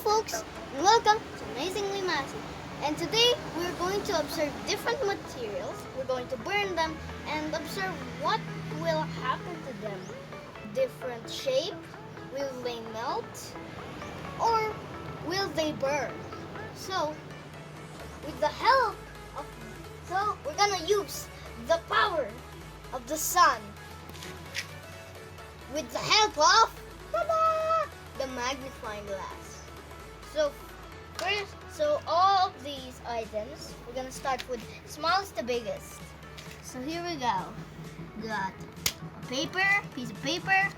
folks, and welcome to Amazingly Massive. And today we're going to observe different materials. We're going to burn them and observe what will happen to them. Different shape, will they melt or will they burn? So we're gonna use the power of the sun with the help of the magnifying glass. So all of these items, we're gonna start with smallest to biggest. So here we go. Got a piece of paper,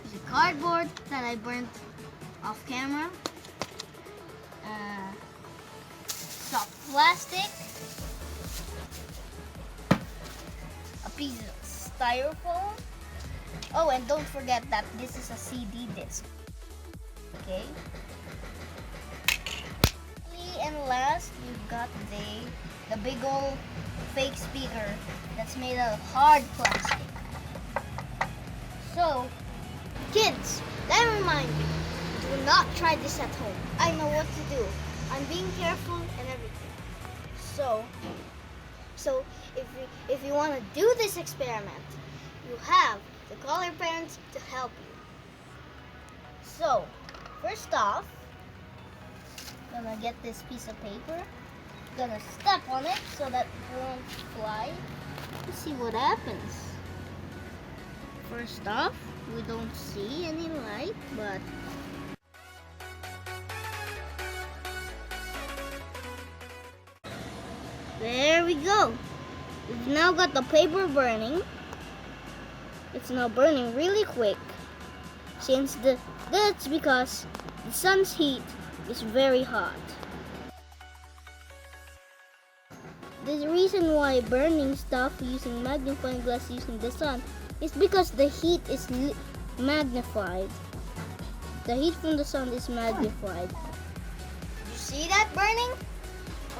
piece of cardboard that I burnt off camera, soft plastic, a piece of styrofoam. Oh, and don't forget that this is a CD disc. Okay. And last, we've got the big old fake speaker that's made out of hard plastic. So, kids, let me remind you, do not try this at home. I know what to do. I'm being careful and everything. So if you want to do this experiment, you have to call your parents to help you. So, first off, gonna get this piece of paper, gonna step on it so that it won't fly. Let's see what happens. First off, we don't see any light, but there we go. We've now got the paper burning. It's now burning really quick that's because the sun's heat is very hot. The reason why burning stuff using magnifying glass using the sun is because the heat is magnified. The heat from the sun is magnified. You see that burning?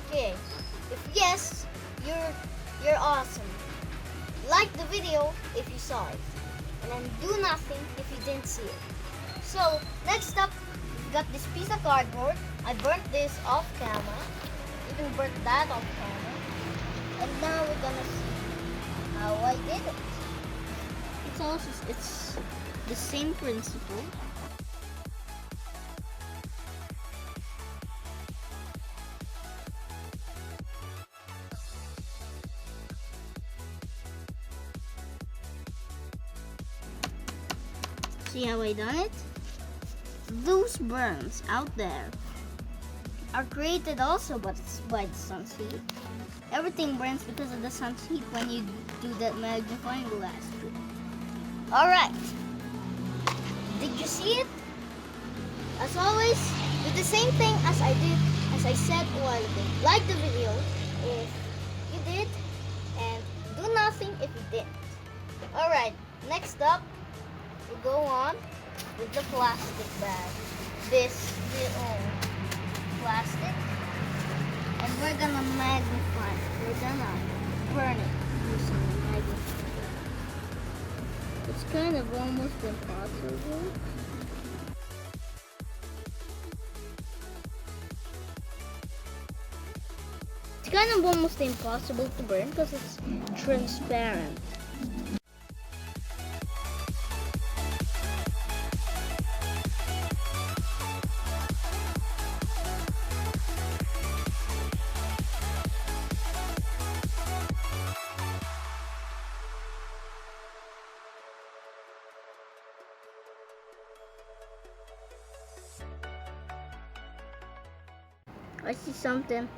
Okay. If yes, you're awesome. Like the video if you saw it, and then do nothing if you didn't see it. So next up, we've got this piece of cardboard. I burnt this off camera. Even burnt that off camera. And now we're gonna see how I did it. It's the same principle. See how I done it? Those burns out there are created also by the sun's heat. Everything burns because of the sun's heat when you do that magnifying glass trick. Alright. Did you see it? As always, do the same thing as I said a while ago. Like the video if you did, and do nothing if you didn't. Alright, next up, we go on with the plastic bag. This little plastic. And we're gonna magnify it. We're gonna burn it using the magnifier. It's kind of almost impossible. It's kind of almost impossible to burn because it's transparent. I see something.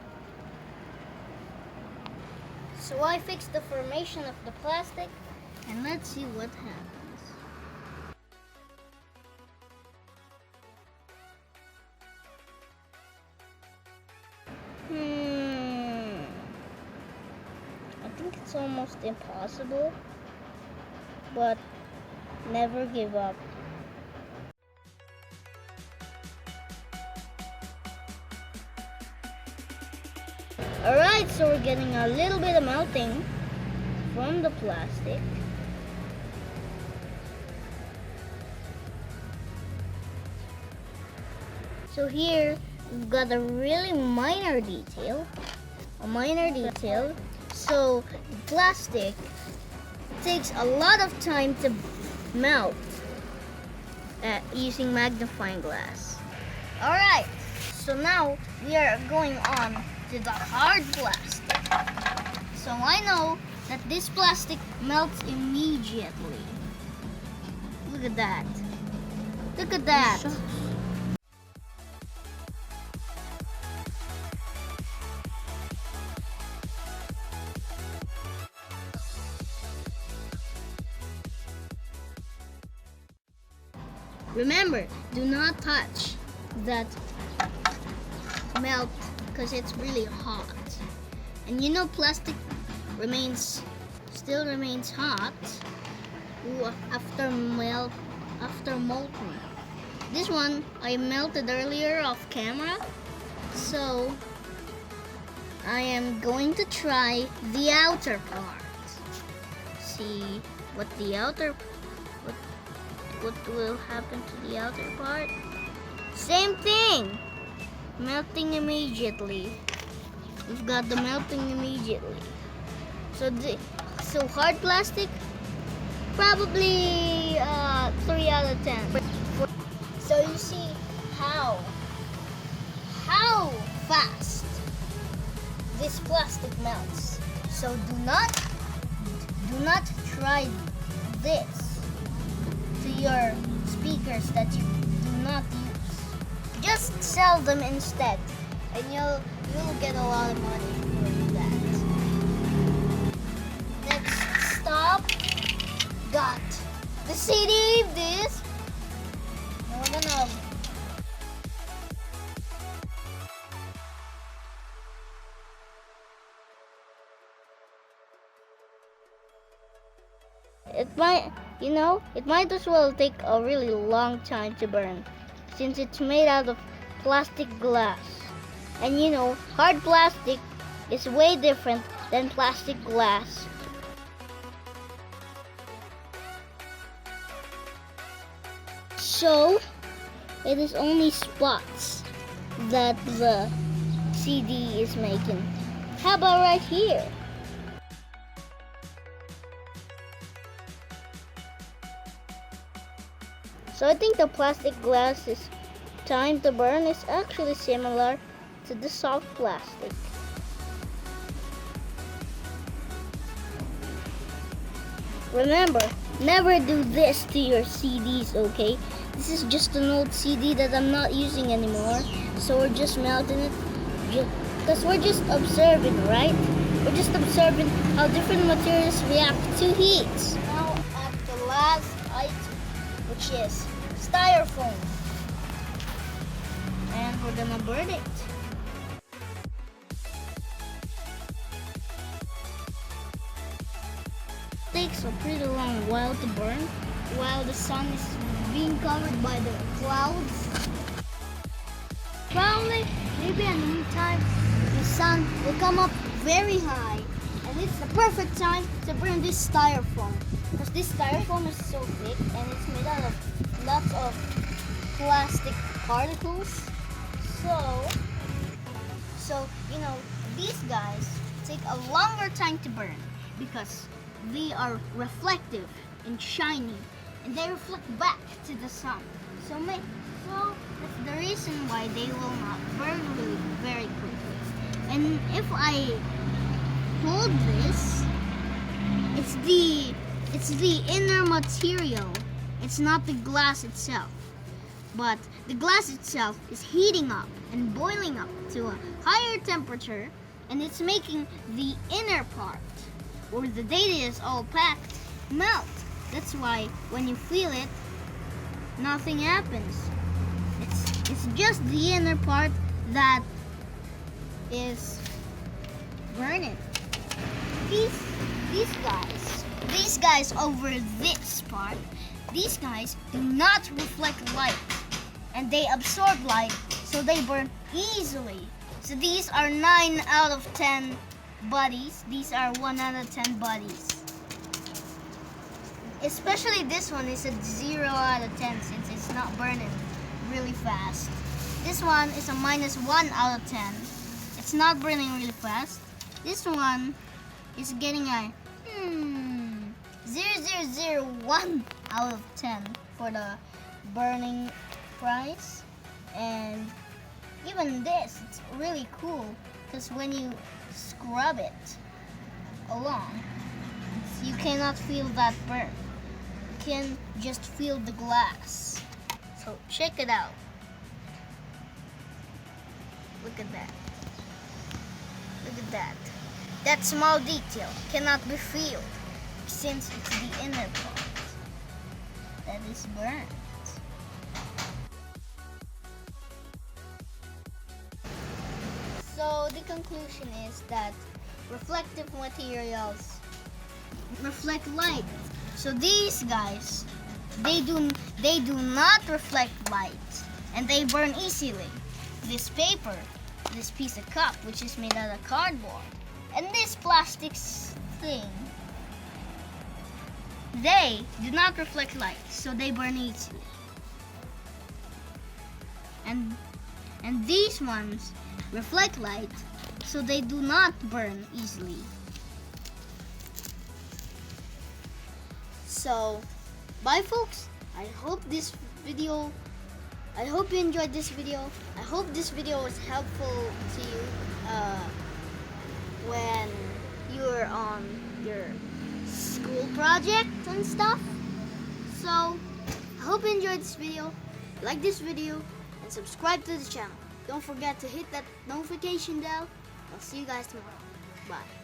So I fixed the formation of the plastic, and let's see what happens. I think it's almost impossible, but never give up. Alright, so we're getting a little bit of melting from the plastic. So here we've got a really minor detail. So plastic takes a lot of time to melt using magnifying glass. Alright, so now we are going on to the hard plastic. So I know that this plastic melts immediately. Look at that. Look at that. Remember, do not touch that melt because it's really hot. And you know plastic still remains hot after molten. This one I melted earlier off camera, so I am going to try the outer part. See what will happen to the outer part. Same thing, melting immediately. We've got the melting immediately. So hard plastic, probably 3 out of 10. So you see how fast this plastic melts. So do not try this to your speakers that you do not use. Just sell them instead, and you'll get a lot of money for that. Next stop, got the CD disc. We're gonna it might as well take a really long time to burn since it's made out of plastic glass. And hard plastic is way different than plastic glass. So it is only spots that the CD is making. How about right here? So I think the plastic glass's time to burn is actually similar to the soft plastic. Remember, never do this to your CDs, okay? This is just an old CD that I'm not using anymore, so we're just melting it because we're just observing, right? We're just observing how different materials react to heat. Now at the last item, which is Styrofoam. And we're gonna burn it. It takes a pretty long while to burn while the sun is being covered by the clouds. Probably, maybe in the meantime, the sun will come up very high, and it's the perfect time to burn this Styrofoam. Because this Styrofoam is so thick and it's made out of lots of plastic particles. So these guys take a longer time to burn because they are reflective and shiny, and they reflect back to the sun. So that's the reason why they will not burn really very quickly. And if I hold this, it's the inner material. It's not the glass itself. But the glass itself is heating up and boiling up to a higher temperature, and it's making the inner part, where the data is all packed, melt. That's why when you feel it, nothing happens. It's just the inner part that is burning. These guys over this part, these guys do not reflect light, and they absorb light, so they burn easily. So these are 9 out of 10 buddies. These are 1 out of 10 buddies. Especially this one is a 0 out of 10 since it's not burning really fast. This one is a -1 out of 10. It's not burning really fast. This one is getting a 0.001 out of 10 for the burning price. And even this, it's really cool because when you scrub it along, you cannot feel that burn. You can just feel the glass. So check it out. Look at that. Look at that. That small detail cannot be felt since it's the inner part that is burnt. So the conclusion is that reflective materials reflect light. So these guys, they do not reflect light and they burn easily. This paper, this piece of cup which is made out of cardboard, and this plastic thing, they do not reflect light, so they burn easily. And these ones reflect light, so they do not burn easily. So, bye folks. I hope you enjoyed this video. I hope this video was helpful to you when you're on your school project and stuff. So, I hope you enjoyed this video. Like this video and subscribe to the channel. Don't forget to hit that notification bell. I'll see you guys tomorrow. Bye.